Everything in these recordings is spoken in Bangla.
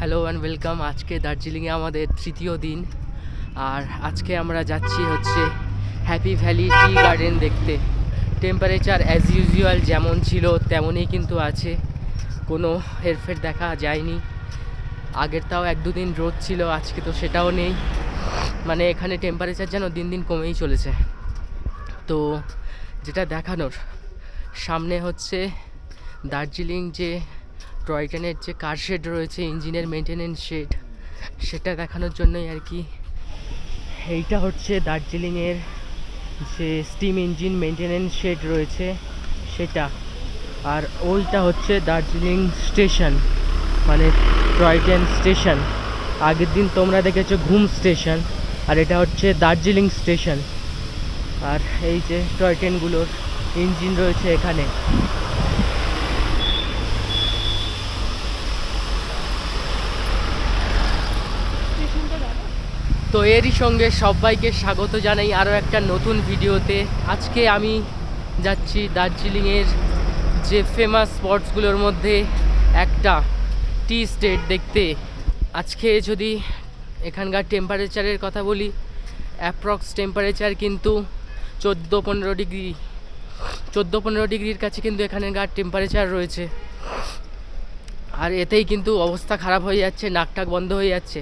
Hello and welcome. আজকে দার্জিলিংয়ে আমাদের তৃতীয় দিন, আর আজকে আমরা যাচ্ছি হচ্ছে হ্যাপি ভ্যালি টি গার্ডেন দেখতে। টেম্পারেচার অ্যাজ ইউজুয়াল যেমন ছিল তেমনই কিন্তু আছে, কোনো হেরফের দেখা যায়নি। আগের তাও 1-2 দিন রোদ ছিল, আজকে তো সেটাও নেই। মানে এখানে টেম্পারেচার যেন দিন দিন কমেই চলেছে। তো যেটা দেখানোর, সামনে হচ্ছে দার্জিলিং যে টয় ট্রেনের যে কার শেড রয়েছে, ইঞ্জিনের মেনটেনেন্স শেড, সেটা দেখানোর জন্যই আর কি। এইটা হচ্ছে দার্জিলিংয়ের যে স্টিম ইঞ্জিন মেনটেনেন্স শেড রয়েছে সেটা, আর ওইটা হচ্ছে দার্জিলিং স্টেশন, মানে টয় ট্রেন স্টেশন। আগের দিন তোমরা দেখেছো ঘুম স্টেশন, আর এটা হচ্ছে দার্জিলিং স্টেশন। আর এই যে টয় ট্রেনগুলোর ইঞ্জিন রয়েছে এখানে। তো এরই সঙ্গে সবাইকে স্বাগত জানাই আরও একটা নতুন ভিডিওতে। আজকে আমি যাচ্ছি দার্জিলিংয়ের যে ফেমাস স্পটসগুলোর মধ্যে একটা, টি স্টেট দেখতে। আজকে যদি এখানকার টেম্পারেচারের কথা বলি, অ্যাপ্রক্স টেম্পারেচার কিন্তু 14-15 ডিগ্রি, 14-15 ডিগ্রির কাছে কিন্তু এখানকার টেম্পারেচার রয়েছে। আর এতেই কিন্তু অবস্থা খারাপ হয়ে যাচ্ছে, নাকটাক বন্ধ হয়ে যাচ্ছে।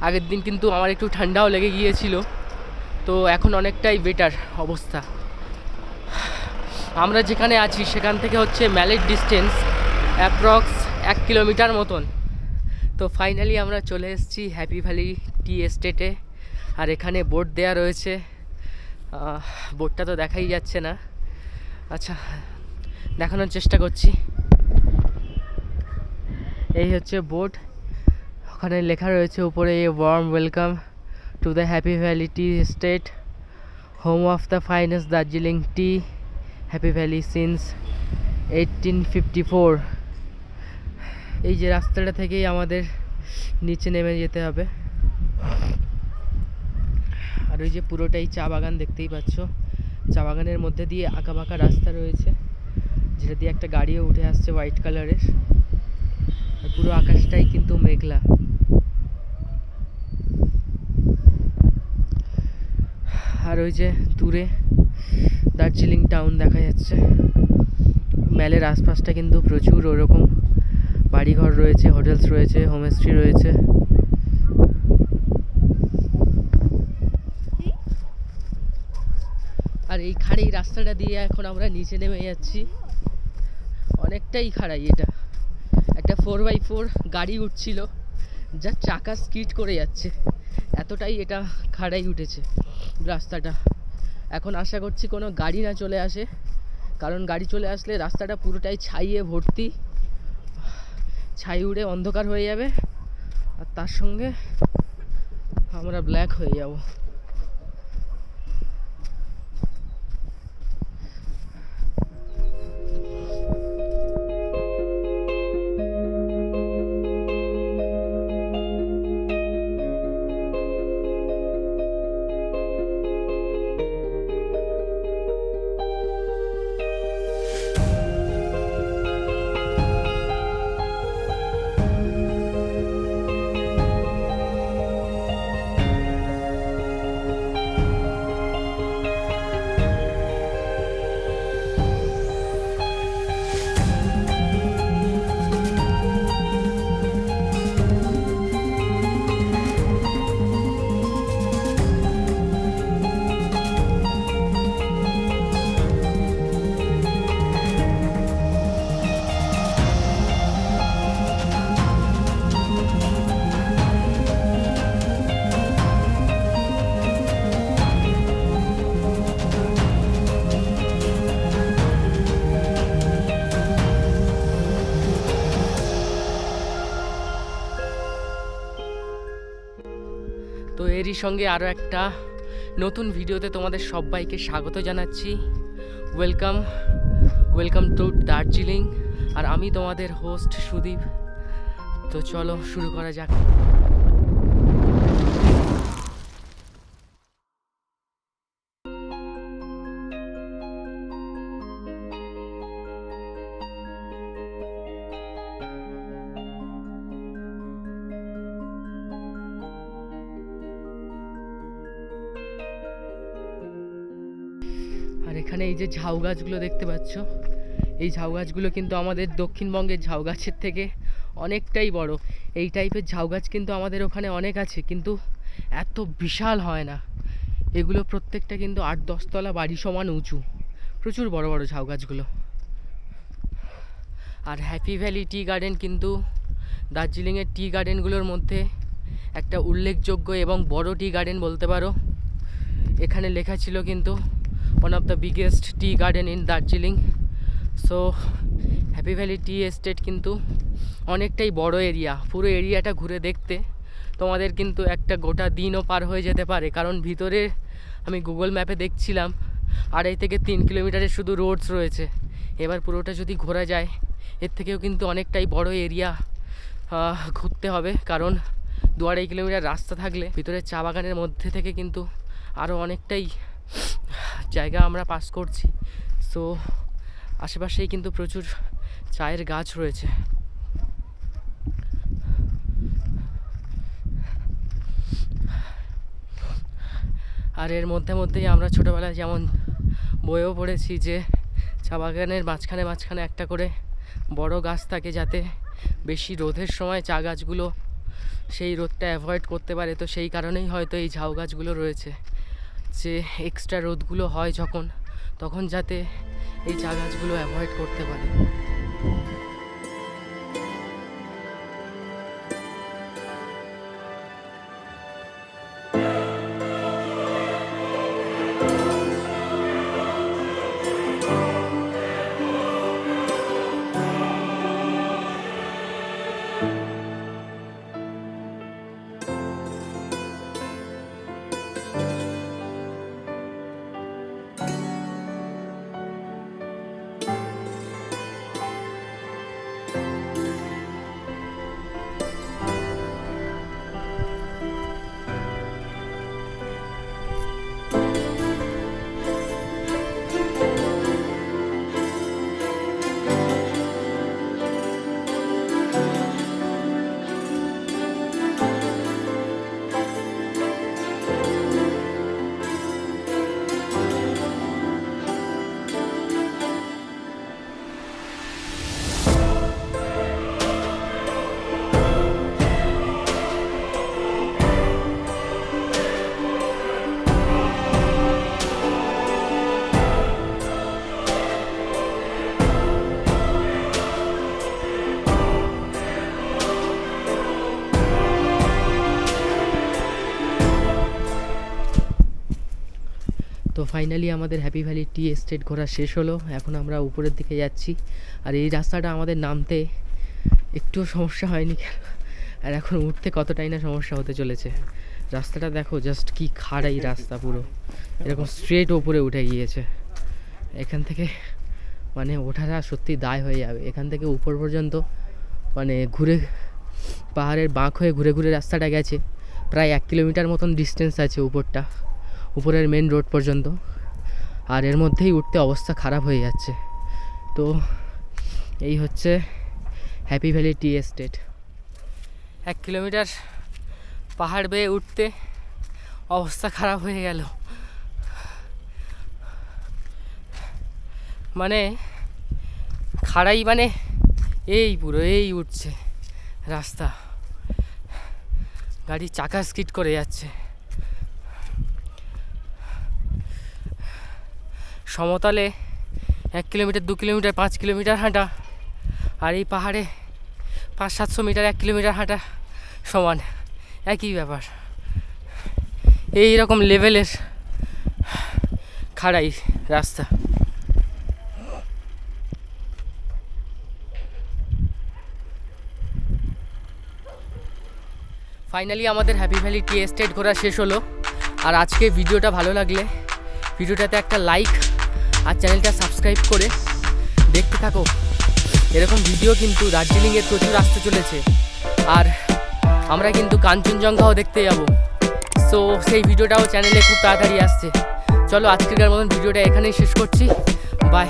আগের দিন কিন্তু আমার একটু ঠান্ডাও লেগে গিয়েছিল, তো এখন অনেকটাই বেটার অবস্থা। আমরা যেখানে আছি সেখান থেকে হচ্ছে ম্যালেট ডিস্টেন্স অ্যাপ্রক্স 1 কিলোমিটার মতন। তো ফাইনালি আমরা চলে এসেছি হ্যাপি ভ্যালি টি এস্টেটে। আর এখানে বোর্ড দেয়া রয়েছে, বোর্ডটা তো দেখাই যাচ্ছে না, আচ্ছা দেখানোর চেষ্টা করছি। এই হচ্ছে বোর্ড, ওখানে লেখা রয়েছে উপরে, a warm welcome to the happy valley tea estate, home of the finest Darjeeling tea, happy valley since 1854। এই যে রাস্তাটা থেকেই আমাদের নিচে নেমে যেতে হবে। আর ওই যে পুরোটাই চা বাগান, দেখতেই পাচ্ছ। চা বাগানের মধ্যে দিয়ে আঁকা বাঁকা রাস্তা রয়েছে, যেটা দিয়ে একটা গাড়িও উঠে আসছে হোয়াইট কালারের। আর পুরো আকাশটাই কিন্তু মেঘলা। আর ওই যে দূরে দার্জিলিং টাউন দেখা যাচ্ছে। ম্যালের আশপাশটা কিন্তু প্রচুর ওরকম বাড়িঘর রয়েছে, হোটেলস রয়েছে, হোমস্টে রয়েছে। আর এই খাড়াই রাস্তাটা দিয়ে এখন আমরা নিচে নেমে যাচ্ছি। অনেকটাই খাড়াই এটা, একটা 4x4 গাড়ি উঠছিল, যার চাকা স্কিড করে যাচ্ছে, এতটাই এটা খাড়াই উঠেছে রাস্তাটা। এখন আশা করছি কোনো গাড়ি না চলে আসে, কারণ গাড়ি চলে আসলে রাস্তাটা পুরোটাই ছাইয়ে ভর্তি, ছাই উড়ে অন্ধকার হয়ে যাবে, আর তার সঙ্গে আমরা ব্ল্যাক হয়ে যাব। তো এরই সঙ্গে আরও একটা নতুন ভিডিওতে তোমাদের সবাইকে স্বাগত জানাচ্ছি। Welcome, welcome to Darjeeling. আর আমি তোমাদের হোস্ট সুদীপ। তো চলো শুরু করা যাক। এখানে এই যে ঝাউ গাছগুলো দেখতে পাচ্ছ, এই ঝাউ গাছগুলো কিন্তু আমাদের দক্ষিণবঙ্গের ঝাউ গাছের থেকে অনেকটাই বড়। এই টাইপের ঝাউ গাছ কিন্তু আমাদের ওখানে অনেক আছে, কিন্তু এত বিশাল হয় না। এগুলো প্রত্যেকটা কিন্তু 8-10 তলা বাড়ি সমান উঁচু, প্রচুর বড় বড় ঝাউ গাছগুলো। আর হ্যাপি ভ্যালি টি গার্ডেন কিন্তু দার্জিলিংয়ের টি গার্ডেনগুলোর মধ্যে একটা উল্লেখযোগ্য এবং বড় টি গার্ডেন বলতে পারো। এখানে লেখা ছিল কিন্তু one of the biggest tea garden in Darjeeling. So happy valley tea estate কিন্তু অনেকটাই বড় এরিয়া। পুরো এরিয়াটা ঘুরে দেখতে তোমাদের কিন্তু একটা গোটা দিনও পার হয়ে যেতে পারে, কারণ ভিতরে আমি গুগল ম্যাপে দেখছিলাম 2.5 থেকে 3 কিলোমিটারের শুধু রোডস রয়েছে। এবার পুরোটা যদি ঘোরা যায়, এর থেকেও কিন্তু অনেকটাই বড় এরিয়া ঘুরতে হবে, কারণ 2-2.5 কিলোমিটার রাস্তা থাকলে ভিতরে চা বাগানের মধ্যে থেকে কিন্তু আরও অনেকটাই জায়গা আমরা পাস করছি। সো আশেপাশেই কিন্তু প্রচুর চায়ের গাছ রয়েছে। আর এর মধ্যেই আমরা ছোটোবেলায় যেমন বইও পড়েছি যে চা বাগানের মাঝখানে মাঝখানে একটা করে বড় গাছ থাকে, যাতে বেশি রোদের সময় চা গাছগুলো সেই রোদটা অ্যাভয়েড করতে পারে। তো সেই কারণেই হয়তো এই ঝাউ গাছগুলো রয়েছে, যে এক্সট্রা রোদগুলো হয় তখন যাতে এই চা গাছগুলো অ্যাভয়েড করতে পারে। তো ফাইনালি আমাদের হ্যাপি ভ্যালি টি এস্টেট ঘোরা শেষ হলো। এখন আমরা উপরের দিকে যাচ্ছি। আর এই রাস্তাটা আমাদের নামতে একটুও সমস্যা হয়নি, আর এখন উঠতে কতটাই না সমস্যা হতে চলেছে। রাস্তাটা দেখো, জাস্ট কি খাড়াই রাস্তা, পুরো এরকম স্ট্রেট ওপরে উঠে গিয়েছে। এখান থেকে মানে ওঠাটা সত্যি দায় হয়ে যাবে। এখান থেকে উপর পর্যন্ত মানে ঘুরে পাহাড়ের বাঁক হয়ে ঘুরে ঘুরে রাস্তাটা গেছে। প্রায় 1 কিলোমিটার মতন ডিস্টেন্স আছে উপরের মেন রোড পর্যন্ত। আর এর মধ্যেই উঠতে অবস্থা খারাপ হয়ে যাচ্ছে। তো এই হচ্ছে happy valley tea estate. 1 kilometre পাহাড় বেয়ে উঠতে অবস্থা খারাপ হয়ে গেল। মানে খাড়াই, মানে এই পুরো এই উঠছে রাস্তা, গাড়ির চাকা স্কিড করে যাচ্ছে। সমতলে 1 কিলোমিটার 2 কিলোমিটার 5 কিলোমিটার হাঁটা, আর এই পাহাড়ে 500-700 মিটার 1 কিলোমিটার হাঁটা সমান, একই ব্যাপার। এই রকম লেভেলের খাড়াই রাস্তা। ফাইনালি আমাদের হ্যাপি ভ্যালি টি এস্টেট ঘোরা শেষ হলো। আর আজকে ভিডিওটা ভালো লাগলে ভিডিওটাতে একটা লাইক আর চ্যানেলটা সাবস্ক্রাইব করে দেখতে থাকো। এরকম ভিডিও কিন্তু দার্জিলিংয়ের প্রচুর আসতে চলেছে। আর আমরা কিন্তু কাঞ্চনজঙ্ঘাও দেখতে যাব। সো সেই ভিডিওটাও চ্যানেলে খুব তাড়াতাড়ি আসছে। চলো আজকের মতন ভিডিওটা এখানেই শেষ করছি। বাই।